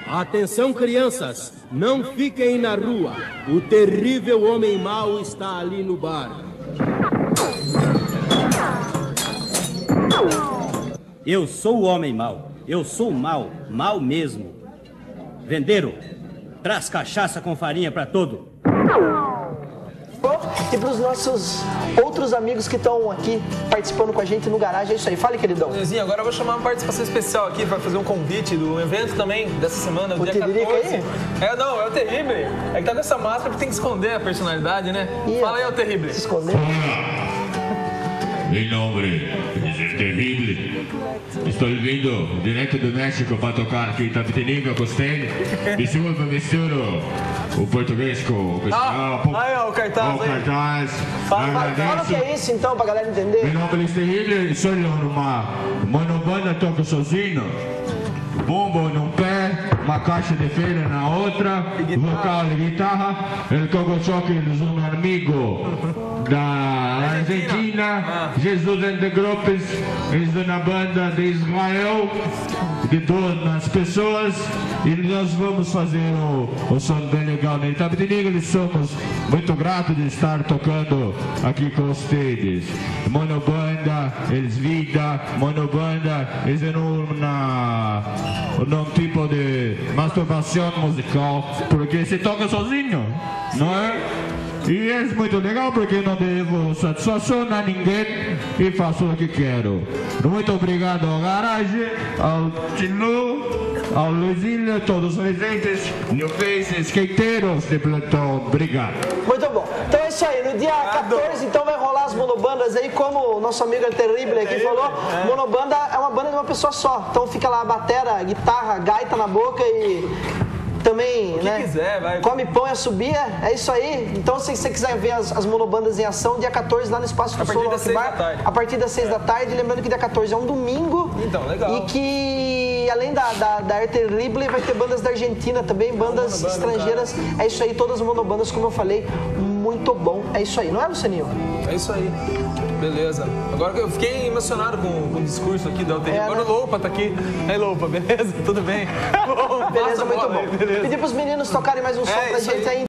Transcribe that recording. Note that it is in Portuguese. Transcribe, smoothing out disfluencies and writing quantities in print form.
Atenção, crianças, não fiquem na rua. O terrível homem mau está ali no bar. Eu sou o homem mau. Eu sou mau, mau mesmo. Vendeiro, traz cachaça com farinha para todo. E para os nossos outros amigos que estão aqui participando com a gente no garagem, é isso aí. Fale, queridão. Luizinho, agora eu vou chamar uma participação especial aqui para fazer um convite do evento também dessa semana, o dia 14. Aí? Não, é o Terrible. É que tá com essa máscara que tem que esconder a personalidade, né? Fala aí, o Terrible. Se esconder. Meu nome é Terrible. Estou vindo direto do México para tocar aqui em Tapetininga, Costelli. Desculpa, misturo o português com o espanhol. Aí, ó, o cartaz. O cartaz. Fala o que é isso, então, para a galera entender. Meu nome é Terrible. Sou numa monobanda, toco sozinho. Bombo num pé, uma caixa de feira na outra, vocal e guitarra. El Coco Choque é um amigo da Argentina. Jesus and the Gropes é uma banda de Israel, de 2 pessoas. E nós vamos fazer o som bem legal na Itapetininga. Eles somos muito gratos de estar tocando aqui com vocês. Monobanda, eles vida, monobanda, eles um tipo de masturbação musical, porque se toca sozinho, não é? E é muito legal porque não devo satisfação a ninguém e faço o que quero. Muito obrigado ao Garagem, ao Tinu, ao Luizinho, a todos os presentes, New Face, skateiros de plantão. Obrigado. Muito bom. Então é isso aí. No dia 14, então, vai rolar as monobandas aí, como o nosso amigo Terrible aqui falou. Monobanda é uma banda de uma pessoa só. Então fica lá a batera, guitarra, gaita na boca e também, né? Quiser, vai. Come pão e assobia, é isso aí. Então, se você quiser ver as monobandas em ação, dia 14 lá no Espaço do Sol, a partir das 6 da tarde. Lembrando que dia 14 é um domingo. Então, legal. E que, além da Terrible, vai ter bandas da Argentina também, bandas estrangeiras. É isso aí, todas as monobandas, como eu falei, muito bom. É isso aí, não é, Lucianinho? É isso aí. Beleza. Agora que eu fiquei emocionado com o discurso aqui do Terrible. Agora o Loupa tá aqui. Aí, Loupa, beleza? Tudo bem? Beleza, muito bom. Pedir pros meninos tocarem mais um som pra gente aí.